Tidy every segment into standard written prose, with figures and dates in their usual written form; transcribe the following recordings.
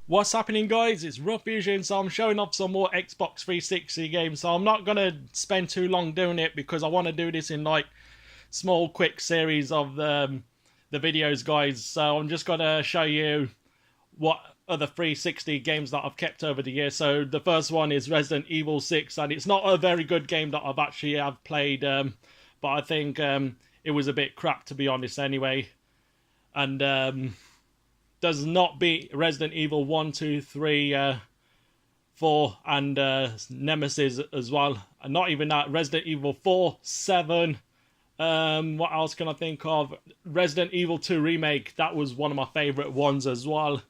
What's happening, guys? It's RuffFusion, so I'm showing off some more Xbox 360 games. So I'm not going to spend too long doing it because I want to do this in like small quick series of the videos, guys. So I'm just going to show you what other 360 games that I've kept over the years. So the first one is Resident Evil 6, and it's not a very good game that I've actually played, but I think it was a bit crap, to be honest, anyway. And does not beat Resident Evil 1, 2, 3, 4, and Nemesis as well. And not even that, Resident Evil 4, 7. What else can I think of? Resident Evil 2 Remake, that was one of my favourite ones as well.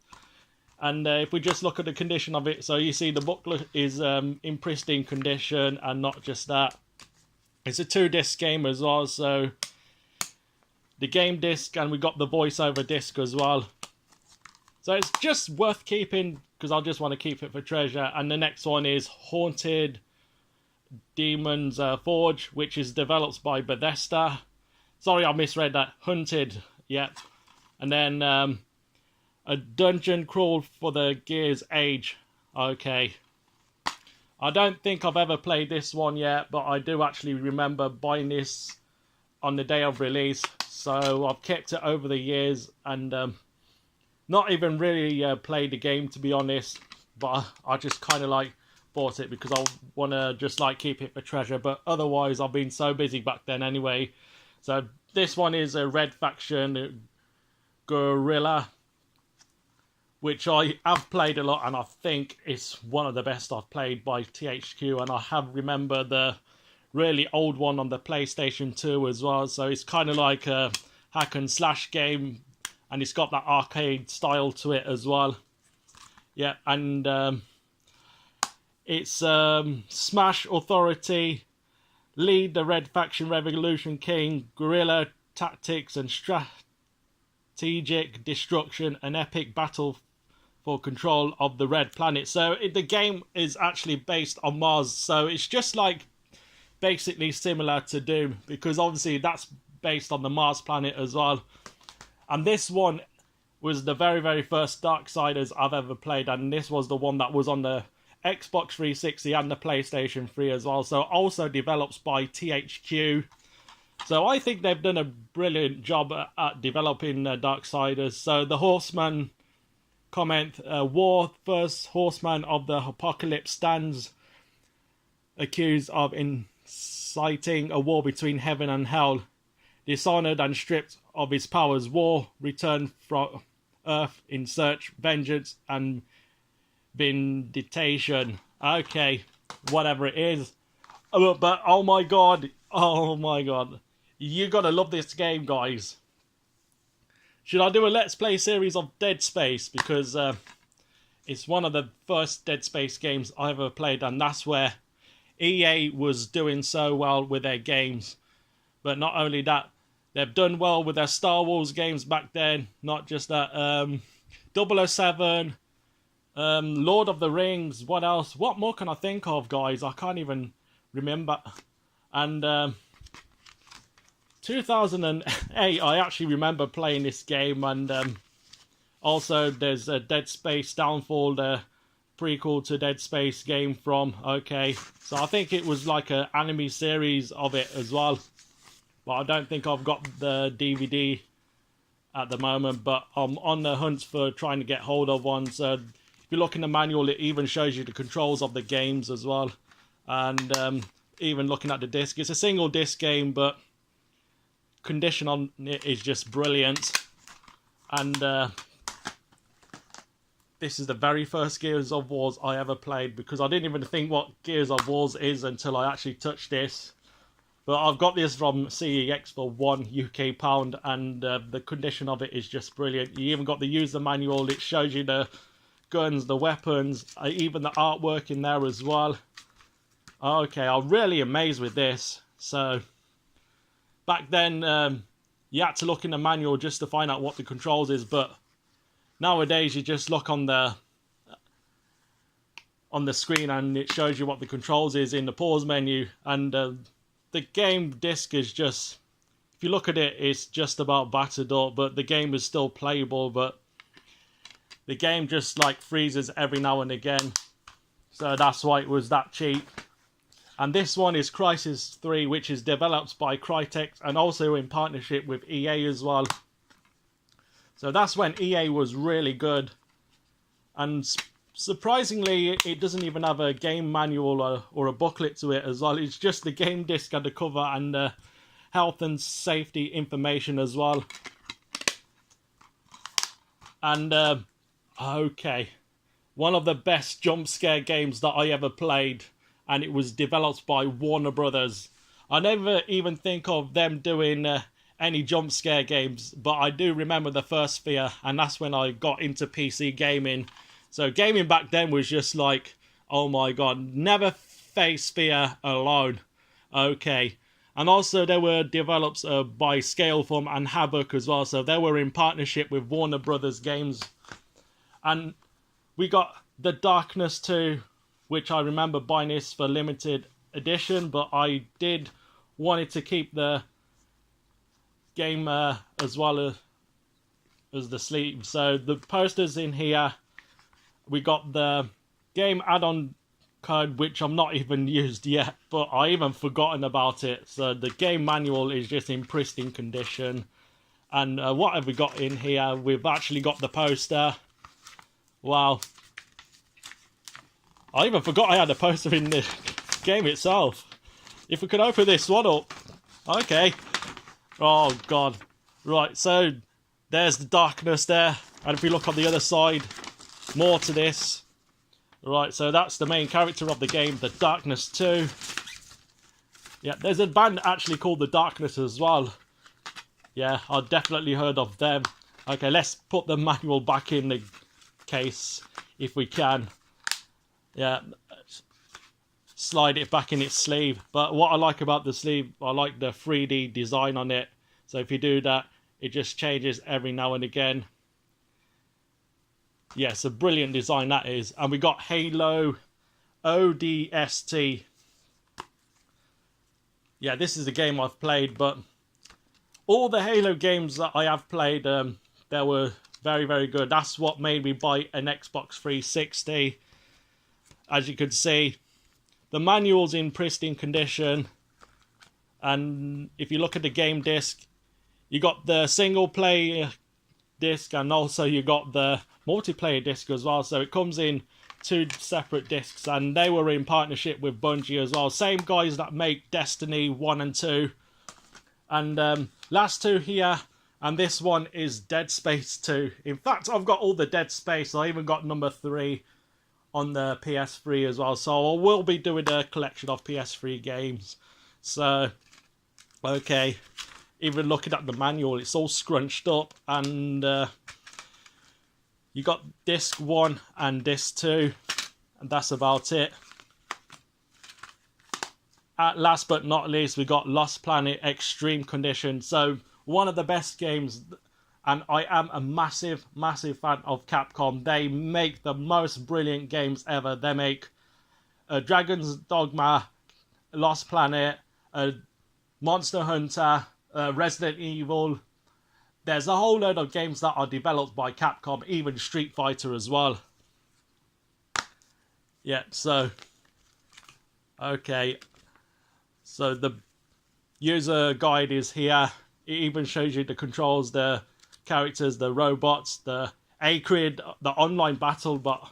And if we just look at the condition of it, so you see the booklet is in pristine condition, and not just that. It's a 2-disc game as well, so the game disc, and we got the voiceover disc as well. So it's just worth keeping because I just want to keep it for treasure. And the next one is Haunted Demon's Forge, which is developed by Bethesda. Sorry, I misread that. Hunted, yeah. And then a dungeon crawl for the Gears Age. Okay. I don't think I've ever played this one yet, but I do actually remember buying this on the day of release. So I've kept it over the years and not even really played the game, to be honest, but I just kind of like bought it because I want to just like keep it for treasure. But otherwise I've been so busy back then anyway. So this one is a Red Faction Guerrilla, which I have played a lot, and I think it's one of the best I've played by THQ. And I have remember the really old one on the PlayStation 2 as well. So it's kind of like a hack and slash game, and it's got that arcade style to it as well. Yeah, and it's Smash Authority, Lead the Red Faction Revolution King, Guerrilla Tactics and Strategic Destruction, an epic battle for control of the Red Planet. So the game is actually based on Mars, so it's just like basically similar to Doom, because obviously that's based on the Mars planet as well. And this one was the very first Darksiders I've ever played, and this was the one that was on the Xbox 360 and the PlayStation 3 as well. So also developed by THQ. So I think they've done a brilliant job at developing Darksiders. So the Horseman comment, War, first Horseman of the Apocalypse stands accused of inciting a war between heaven and hell. Dishonored and stripped of his powers, War returned from Earth in search, vengeance, and vindication. Okay, whatever it is. But oh my god, you gotta love this game, guys. Should I do a Let's Play series of Dead Space? Because it's one of the first Dead Space games I ever played, and that's where EA was doing so well with their games. But not only that, they've done well with their Star Wars games back then. Not just that. 007, Lord of the Rings, what else? What more can I think of, guys? I can't even remember. And 2008, I actually remember playing this game. And also there's a Dead Space Downfall, the prequel to Dead Space game from. Okay, so I think it was like an anime series of it as well. But I don't think I've got the DVD at the moment, but I'm on the hunt for trying to get hold of one. So if you look in the manual, it even shows you the controls of the games as well. And even looking at the disc, it's a single disc game, but condition on it is just brilliant. And this is the very first Gears of Wars I ever played, because I didn't even think what Gears of Wars is until I actually touched this. But I've got this from CEX for £1 UK, and the condition of it is just brilliant. You even got the user manual. It shows you the guns, the weapons, even the artwork in there as well. Okay, I'm really amazed with this. So back then, you had to look in the manual just to find out what the controls is. But nowadays, you just look on the screen and it shows you what the controls is in the pause menu. And the game disc is just, if you look at it, it's just about battered up, but the game is still playable. But the game just like freezes every now and again. So that's why it was that cheap. And this one is Crysis 3, which is developed by Crytek and also in partnership with EA as well. So that's when EA was really good. And surprisingly, it doesn't even have a game manual or a booklet to it as well. It's just the game disc and the cover and health and safety information as well. And, okay. One of the best jump scare games that I ever played. And it was developed by Warner Brothers. I never even think of them doing any jump scare games, but I do remember the first Fear, and that's when I got into PC gaming. So gaming back then was just like, oh my god, never face Fear alone. Okay. And also they were developed by Scaleform and Havoc as well, so they were in partnership with Warner Brothers Games. And we got The Darkness 2, which I remember buying this for limited edition, but I did wanted to keep the game as well as the sleeve. So the posters in here, we got the game add-on code, which I'm not even used yet, but I even forgotten about it. So the game manual is just in pristine condition. And what have we got in here? We've actually got the poster. Wow. I even forgot I had a poster in the game itself. If we could open this one up. Okay. Oh, God. Right, so there's the darkness there. And if we look on the other side, more to this. Right, so that's the main character of the game, The Darkness 2. Yeah, there's a band actually called The Darkness as well. Yeah, I've definitely heard of them. Okay, let's put the manual back in the case if we can. Yeah, slide it back in its sleeve. But what I like about the sleeve, I like the 3D design on it. So if you do that, it just changes every now and again. Yes, a brilliant design that is. And we got Halo ODST. Yeah, this is a game I've played, but all the Halo games that I have played, they were very, very good. That's what made me buy an Xbox 360. As you can see, the manual's in pristine condition. And if you look at the game disc, you got the single player disc and also you got the multiplayer disc as well. So it comes in 2 separate discs, and they were in partnership with Bungie as well. Same guys that make Destiny 1 and 2. And last two here, and this one is Dead Space 2. In fact, I've got all the Dead Space. I even got number 3 on the PS3 as well. So I will be doing a collection of PS3 games. So, okay. Even looking at the manual, it's all scrunched up. And you got disc 1 and disc 2. And that's about it. Last but not least, we got Lost Planet Extreme Condition. So, one of the best games. And I am a massive, massive fan of Capcom. They make the most brilliant games ever. They make Dragon's Dogma, Lost Planet, Monster Hunter, Resident Evil. There's a whole load of games that are developed by Capcom, even Street Fighter as well. Yeah, so, okay. So the user guide is here. It even shows you the controls, the characters, the robots, the Acrid, the online battle, but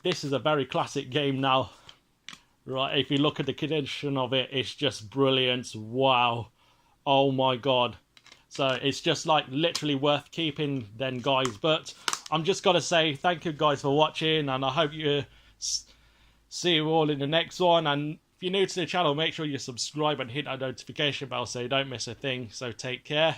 this is a very classic game now. Right, if you look at the condition of it, it's just brilliant. Wow. Oh my god. So it's just like literally worth keeping then, guys. But I'm just going to say thank you guys for watching, and I hope you see you all in the next one. And if you're new to the channel, make sure you subscribe and hit that notification bell so you don't miss a thing. So take care.